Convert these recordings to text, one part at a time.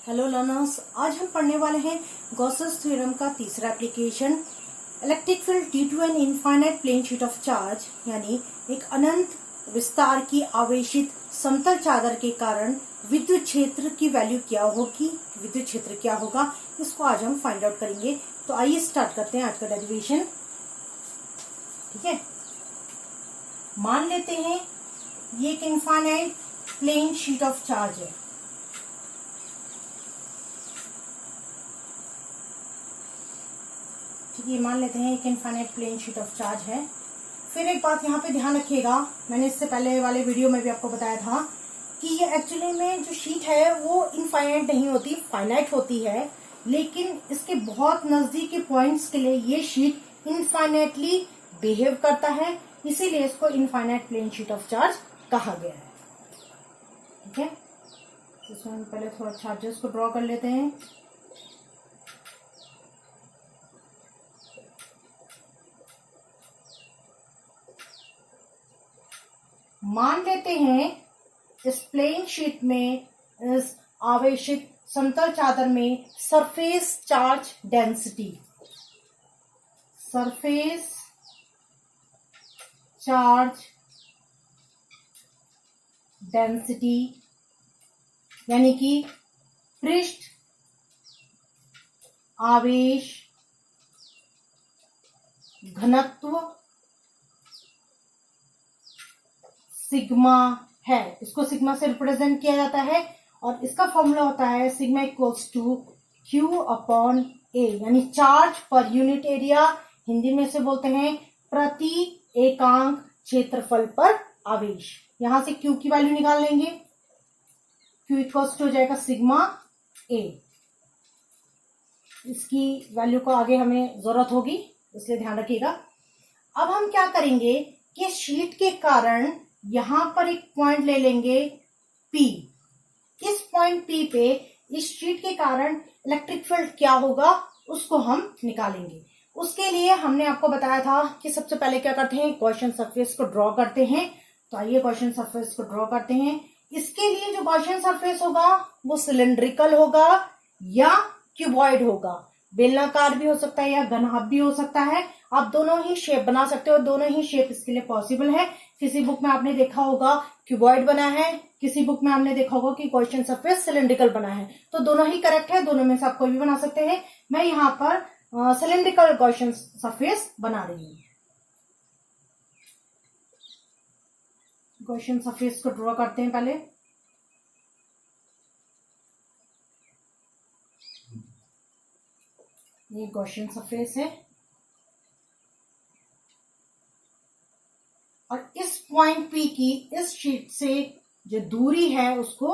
Hello learners, आज हम पढ़ने वाले हैं गॉसेस थ्योरम का तीसरा application. Electric field due to an infinite plane sheet of charge, यानी एक अनंत विस्तार की आवेशित समतल चादर के कारण विद्युत क्षेत्र की वैल्यू क्या होगी, विद्युत क्षेत्र क्या होगा, इसको आज हम फाइंड आउट करेंगे। तो आइए स्टार्ट करते हैं आज का डेरिवेशन। ठीक है, मान लेते हैं ये एक infinite plane sheet of charge है। ठीक है, मान लेते हैं एक infinite plane sheet of charge है। फिर एक बात यहाँ पे ध्यान रखिएगा, मैंने इससे पहले वाले वीडियो में भी आपको बताया था कि ये एक्चुअली में जो शीट है वो इनफाइनाइट नहीं होती, फाइनाइट होती है, लेकिन इसके बहुत नजदीक के पॉइंट्स के लिए ये शीट इनफाइनाइटली बिहेव करता है, इसीलिए इसको infinite plane sheet of charge कहा गया है। ठीक है, इसमें हम पहले थोड़ा चार्जेस को ड्रॉ कर लेते हैं। मान लेते हैं इस प्लेन शीट में, इस आवेशित समतल चादर में surface charge density, surface charge density यानी कि पृष्ठ आवेश घनत्व सिग्मा है। इसको सिग्मा से रिप्रेजेंट किया जाता है और इसका फॉर्मूला होता है sigma equals to Q upon A, यानी charge per unit area, Hindi में से बोलते हैं प्रति एकांक क्षेत्रफल पर आवेश। यहां से क्यू की वैल्यू निकाल लेंगे, क्यू इक्वल्स टू हो जाएगा सिग्मा ए। इसकी वैल्यू को आगे हमें जरूरत होगी, इसलिए ध्यान रखिएगा। अब हम क्या करेंगे कि शीट के कारण यहां पर एक पॉइंट ले लेंगे P। इस पॉइंट P पे इस शीट के कारण इलेक्ट्रिक फील्ड क्या होगा उसको हम निकालेंगे। उसके लिए हमने आपको बताया था कि सबसे पहले क्या करते हैं, गॉसियन सरफेस को ड्रॉ करते हैं। तो आइए गॉसियन सरफेस को ड्रॉ करते हैं। इसके लिए जो गॉसियन सरफेस होगा वो सिलिंड्रिकल होगा या क्यूबॉइड होगा, बेलनाकार भी हो सकता है या घनाभ भी हो सकता है। आप दोनों ही शेप बना सकते हो, दोनों ही शेप इसके लिए पॉसिबल है। किसी बुक में आपने देखा होगा क्यूबॉइड बना है, किसी बुक में आपने देखा होगा कि गॉसियन सरफेस सिलिंड्रिकल बना है, तो दोनों ही करेक्ट है, दोनों में से आप कोई भी बना सकते हैं। मैं यहाँ पर सिलिंड्रिकल गॉसियन सरफेस बना रही हूँ। गॉसियन सरफेस को ड्रॉ करते हैं पहले। ये गॉसियन सरफेस है और इस पॉइंट P की इस शीट से जो दूरी है उसको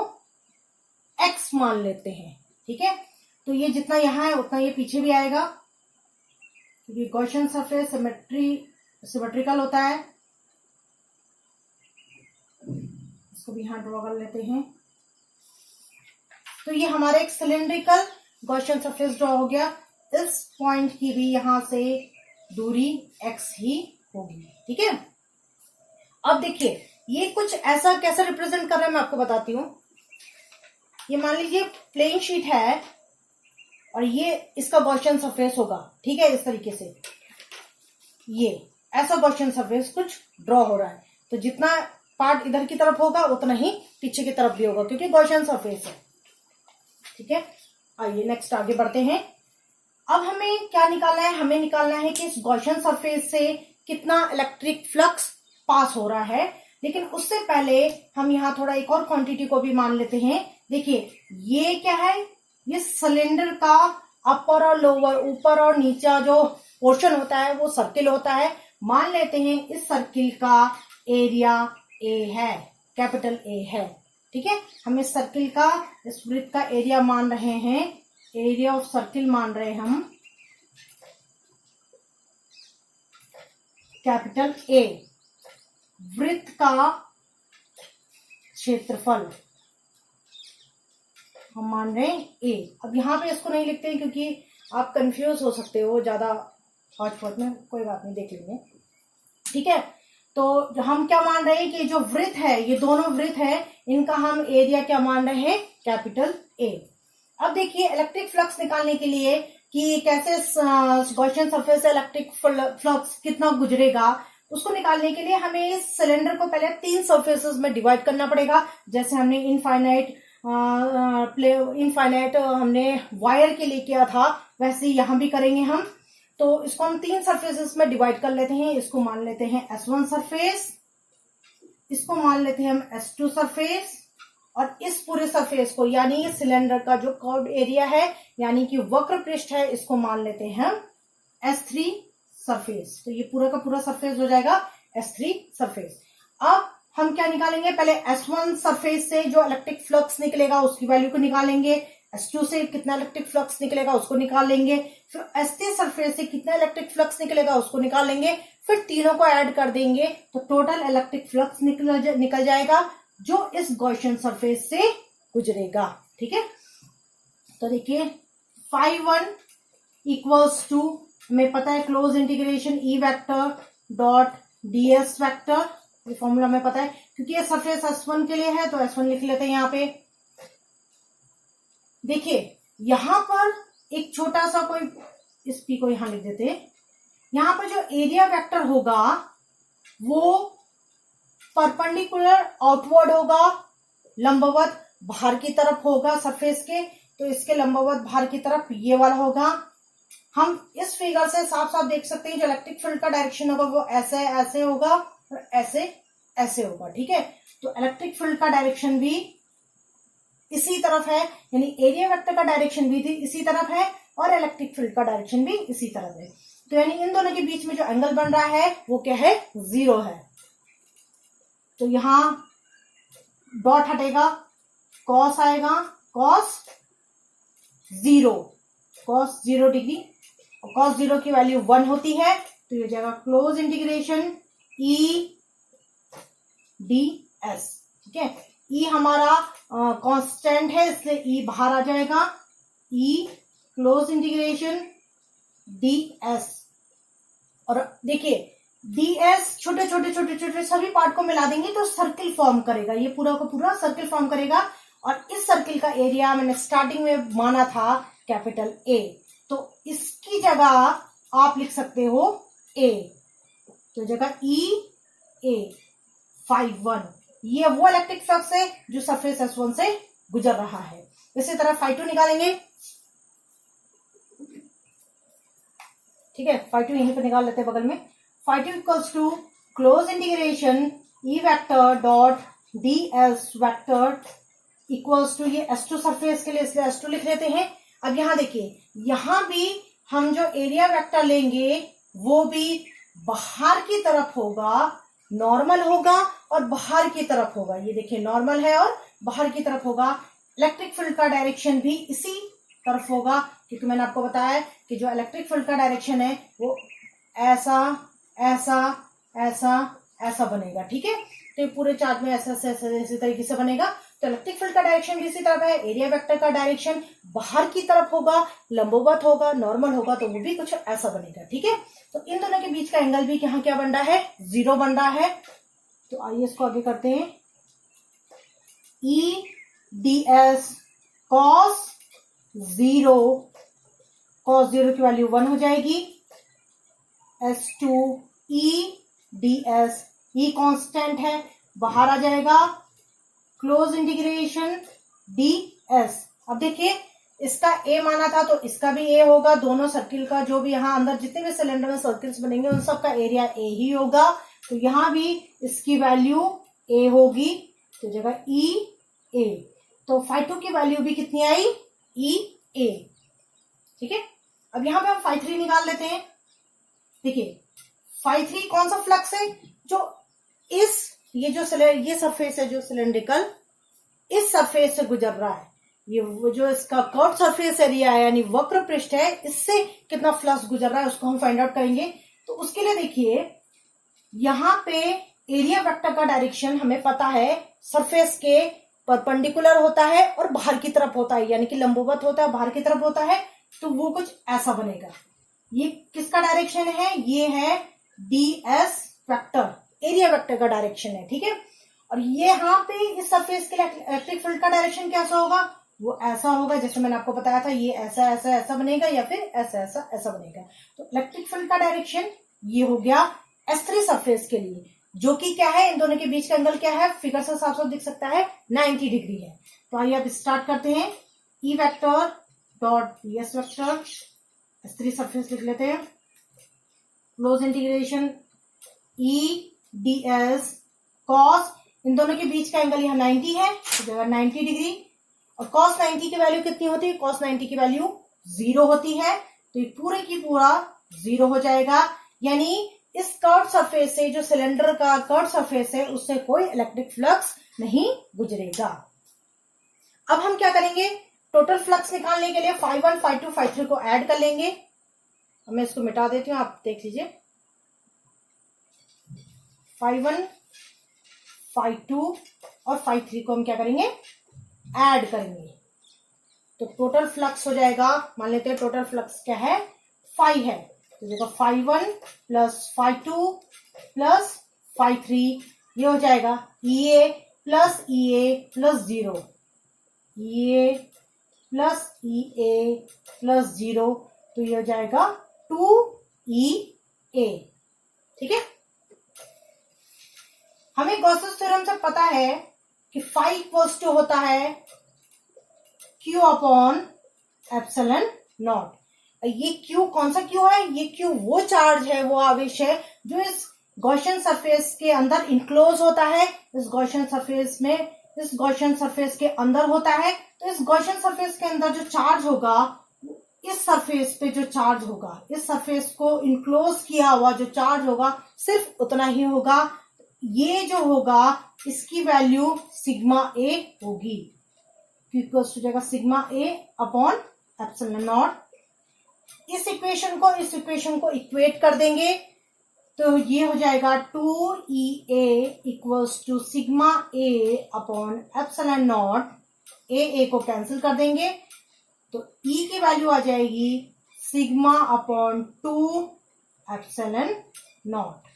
x मान लेते हैं। ठीक है, तो ये जितना यहां है उतना ये पीछे भी आएगा, क्योंकि गॉसियन सरफेस सिमेट्रिकल होता है। इसको भी यहां ड्रॉ कर लेते हैं। तो ये हमारा एक सिलिंड्रिकल गॉसियन सरफेस ड्रॉ हो गया। इस पॉइंट की भी यहां से दूरी x ही होगी। ठीक है, अब देखिए ये कुछ ऐसा कैसा रिप्रेजेंट कर रहा है मैं आपको बताती हूँ। ये मान लीजिए प्लेन शीट है और ये इसका गॉसियन सरफेस होगा। ठीक है, इस तरीके से ये ऐसा गॉसियन सरफेस कुछ ड्रॉ हो रहा है, तो जितना पार्ट इधर की तरफ होगा उतना ही पीछे की तरफ भी होगा, क्योंकि गॉसियन सरफेस है। ठीक है, आइए नेक्स्ट आगे बढ़ते हैं। अब हमें क्या निकालना है, हमें निकालना है कि इस गॉसियन सरफेस से कितना इलेक्ट्रिक फ्लक्स पास हो रहा है। लेकिन उससे पहले हम यहाँ थोड़ा एक और क्वांटिटी को भी मान लेते हैं। देखिए ये क्या है, ये सिलेंडर का अपर और लोअर, ऊपर और नीचा जो पोर्शन होता है वो सर्किल होता है। मान लेते हैं इस सर्किल का एरिया A है, कैपिटल A है। ठीक है, हम इस सर्किल का, इस वृत्त का एरिया मान रहे हैं, एरिया ऑफ सर्किल मान रहे हैं हम कैपिटल A। वृत्त का क्षेत्रफल हम मान रहे हैं A। अब यहां पे इसको नहीं लिखते हैं क्योंकि आप कंफ्यूज हो सकते हो ज्यादा हॉट में, कोई बात नहीं, देख लेंगे। ठीक है, तो हम क्या मान रहे हैं कि जो वृत्त है, ये दोनों वृत्त है, इनका हम एरिया क्या मान रहे हैं, कैपिटल ए। अब देखिए इलेक्ट्रिक फ्लक्स निकालने के लिए कि कैसे गॉसियन सरफेस से इलेक्ट्रिक फ्लक्स कितना गुजरेगा, उसको निकालने के लिए हमें इस सिलेंडर को पहले 3 सरफेसेस में डिवाइड करना पड़ेगा। जैसे हमने इनफाइनाइट हमने वायर के लिए किया था, वैसे यहां भी करेंगे हम। तो इसको हम 3 सरफेसेस में डिवाइड कर लेते हैं। इसको मान लेते हैं S1 सरफेस, इसको मान लेते हैं हम S2 सरफेस, और इस पूरे सरफेस को यानी सिलेंडर का जो कर्व्ड एरिया है यानी कि वक्र पृष्ठ है, इसको मान लेते हैं हम S3 सरफेस। तो ये पूरा का पूरा सरफेस हो जाएगा S3 सरफेस। अब हम क्या निकालेंगे, पहले S1 सरफेस से जो इलेक्ट्रिक फ्लक्स निकलेगा उसकी वैल्यू को निकालेंगे, S2 से कितना इलेक्ट्रिक फ्लक्स निकलेगा उसको निकाल लेंगे, फिर S3 सरफेस से कितना इलेक्ट्रिक फ्लक्स निकलेगा उसको निकाल लेंगे, फिर तीनों को ऐड कर देंगे तो टोटल इलेक्ट्रिक फ्लक्स निकल जाएगा जो इस गॉसियन सरफेस से गुजरेगा। ठीक है, तो देखिए φ1 इक्वल्स टू, हमें पता है close integration E vector dot ds vector, ये फॉर्मूला में पता है क्योंकि ये सरफेस S1 के लिए है तो S1 लिख लेते हैं यहाँ पे। देखिए यहां पर एक छोटा सा कोई इस P को यहां लिख देते हैं, यहां पर जो एरिया वेक्टर होगा वो परपेंडिकुलर आउटवर्ड होगा, लंबवत बाहर की तरफ होगा सरफेस के, तो इसके लंबवत बाहर की तरफ ये वाला होगा। हम इस फिगर से साफ साफ देख सकते हैं जो इलेक्ट्रिक फील्ड का डायरेक्शन होगा वो ऐसे ऐसे होगा और ऐसे ऐसे होगा। ठीक है, तो इलेक्ट्रिक फील्ड का डायरेक्शन भी इसी तरफ है, यानी एरिया वेक्टर का डायरेक्शन भी इसी तरफ है और इलेक्ट्रिक फील्ड का डायरेक्शन भी इसी तरफ है। तो यानी इन दोनों के बीच में जो एंगल बन रहा है वो क्या है, 0 है। तो यहां डॉट हटेगा, कॉस आएगा, कॉस 0 डिग्री, और कॉस 0 की वैल्यू 1 होती है, तो ये हो जाएगा क्लोज इंटीग्रेशन E ds। ठीक है, E हमारा कांस्टेंट है इसलिए E बाहर आ जाएगा, E क्लोज इंटीग्रेशन ds। और देखिए ds छोटे छोटे सभी पार्ट को मिला देंगे तो सर्किल फॉर्म करेगा, ये पूरा का पूरा सर्किल फॉर्म करेगा। और इस सर्किल का एरिया मैंने स्टार्टिंग में माना था कैपिटल A, तो इसकी जगह आप लिख सकते हो A, तो जगह EA φ1, ये वो इलेक्ट्रिक फ्लक्स है जो सरफेस S1 से गुजर रहा है। इसी तरह φ2 निकालेंगे। ठीक है, φ2 यहीं पे निकाल लेते हैं बगल में। φ2 equals to close integration E vector dot ds vector equals to, ये S2 सरफेस के लिए इसलिए S2 लिख लेते हैं। अब यहां देखिए, यहां भी हम जो एरिया वेक्टर लेंगे वो भी बाहर की तरफ होगा, नॉर्मल होगा और बाहर की तरफ होगा। ये देखिए नॉर्मल है और बाहर की तरफ होगा। इलेक्ट्रिक फील्ड का डायरेक्शन भी इसी तरफ होगा क्योंकि मैंने आपको बताया कि जो इलेक्ट्रिक फील्ड का डायरेक्शन है वो ऐसा ऐसा ऐसा ऐसा बनेगा। ठीक है, तो ये पूरे चार्ट में ऐसा इसी तरीके से बनेगा। तो इलेक्ट्रिक फील्ड का डायरेक्शन भी इसी तरफ है, एरिया वेक्टर का डायरेक्शन बाहर की तरफ होगा, लंबवत होगा, नॉर्मल होगा, तो वो भी कुछ ऐसा बनेगा। ठीक है, तो इन दोनों के बीच का एंगल भी यहाँ क्या बन रहा है, 0 बन रहा है। तो आइए इसको आगे करते हैं। E ds cos 0 की वैल्यू 1 हो जाएगी। S2 E ds, E constant है, बाहर आ जाएगा, क्लोज इंटीग्रेशन ds। अब देखिए इसका A माना था तो इसका भी A होगा, दोनों सर्किल का जो भी यहाँ अंदर जितने भी सिलेंडर में सर्किल्स बनेंगे उन सब का एरिया A ही होगा, तो यहाँ भी इसकी वैल्यू A होगी, तो जगह E A। तो φ2 की वैल्यू भी कितनी आई, E A। ठीक है, अब यहाँ पे हम φ3 निकाल लेते हैं। देखिए φ3 कौन सा फ्लक्स है, जो ये सरफेस है जो सिलेंड्रिकल इस सरफेस से गुजर रहा है, ये वो जो इसका कर्व सरफेस एरिया है यानी वक्र पृष्ठ है, इससे कितना फ्लक्स गुजर रहा है उसको हम फाइंड आउट करेंगे। तो उसके लिए देखिए यहाँ पे एरिया वेक्टर का डायरेक्शन हमें पता है सरफेस के परपेंडिकुलर होता है और बाहर की तरफ होता है, यानी कि लंबवत होता है, बाहर की तरफ होता है, तो वो कुछ ऐसा बनेगा। ये किसका डायरेक्शन है, ये है ds वेक्टर, एरिया वेक्टर का डायरेक्शन है। ठीक है, और ये यहाँ पे इस सरफेस के इलेक्ट्रिक फील्ड का डायरेक्शन कैसा होगा, वो ऐसा होगा, जैसे मैंने आपको बताया था, ये ऐसा ऐसा ऐसा बनेगा या फिर ऐसा ऐसा ऐसा बनेगा। तो इलेक्ट्रिक फील्ड का डायरेक्शन ये हो गया S3 सरफेस के लिए, जो कि क्या है, इन दोनों के बीच का एंगल क्या है, फिगर से साफ साफ दिख सकता है, 90 डिग्री है। तो आइए अब स्टार्ट करते हैं। E vector dot ds vector, S3 surface लिख लेते हैं, close integration E ds cos, इन दोनों के बीच का एंगल यहाँ 90 है, तो 90 डिग्री, और cos 90 की वैल्यू कितनी होती है, cos 90 की वैल्यू 0 होती है, तो ये पूरे की पूरा 0 हो जाएगा। यानी इस कर्व सरफेस से, जो सिलेंडर का कर्व सरफेस है, उससे कोई इलेक्ट्रिक फ्लक्स नहीं गुजरेगा। अब हम क्या करेंगे, टोटल फ्लक्स निकालने के लिए φ1 φ2 φ3 को ऐड कर लेंगे। अब मैं इसको मिटा देती हूँ, आप देख लीजिए। φ1 φ2 और φ3 को हम क्या करेंगे, ऐड करेंगे, तो टोटल फ्लक्स हो जाएगा, मान लेते हैं टोटल फ्लक्स क्या है, φ है, तो देखो φ1 प्लस φ2 प्लस φ3, ये हो जाएगा EA plus EA plus 0, EA plus EA plus 0, तो ये हो जाएगा 2EA। ठीक है, हमें गॉसेस थ्योरम से पता है कि φ इक्वल्स टू होता है Q अपॉन एप्सिलॉन नॉट। ये Q कौन सा Q है, ये Q वो चार्ज है, वो आवेश है जो इस गॉसियन सरफेस के अंदर इनक्लोज होता है, इस गॉसियन सरफेस में, इस गॉसियन सरफेस के अंदर होता है। तो इस गॉसियन सरफेस के अंदर जो चार्ज होगा, इस सरफेस पे जो चार्ज होगा, इस सरफेस को इनक्लोज किया हुआ जो चार्ज होगा, सिर्फ उतना ही होगा। ये जो होगा, इसकी वैल्यू सिग्मा ए होगी, इक्वल्स हो जाएगा sigma A upon epsilon naught. इस इक्वेशन को इक्वेट कर देंगे, तो ये हो जाएगा 2EA equals to sigma A upon epsilon naught. A को कैंसिल कर देंगे, तो E की वैल्यू आ जाएगी सिग्मा अपॉन 2 एप्सिलॉन नॉट।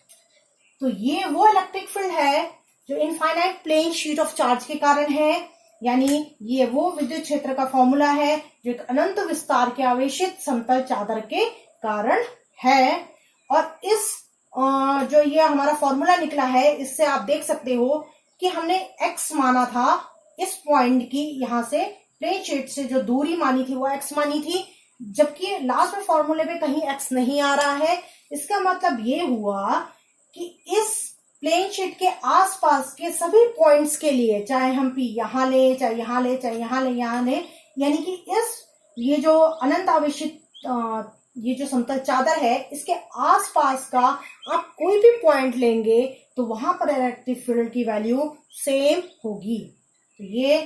तो ये वो इलेक्ट्रिक फील्ड है जो infinite plane sheet of charge के कारण है, यानी ये वो विद्युत क्षेत्र का फॉर्मूला है जो एक अनंत विस्तार के आवेशित समतल चादर के कारण है। और इस जो ये हमारा फॉर्मूला निकला है, इससे आप देख सकते हो कि हमने x माना था इस पॉइंट की, यहां से प्लेन शीट से जो दूरी मानी थी वो x मानी थी, जबकि लास्ट में फॉर्मूले में कहीं x नहीं आ रहा है। इसका मतलब ये हुआ कि इस प्लेन शीट के आसपास के सभी पॉइंट्स के लिए, चाहे हम P यहां ले, चाहे यहां ले, चाहे यहां ले, यानी कि ये जो अनंत आवेशित ये जो समतल चादर है, इसके आसपास का आप कोई भी पॉइंट लेंगे तो वहां पर इलेक्ट्रिक फील्ड की वैल्यू सेम होगी। तो ये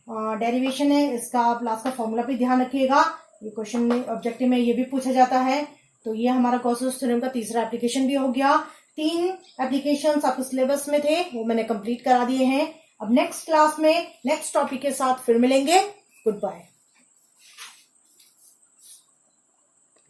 डेरिवेशन है, इसका आप लास्ट का फॉर्मूला भी ध्यान रखिएगा, ये क्वेश्चन में ऑब्जेक्टिव में ये भी पूछा जाता है। तो ये हमारा गॉसेस थ्योरम का तीसरा एप्लीकेशन भी हो गया। 3 एप्लीकेशंस आपके सिलेबस में थे, वो मैंने कंप्लीट करा दिए हैं। अब नेक्स्ट क्लास में नेक्स्ट टॉपिक के साथ फिर मिलेंगे। Good bye.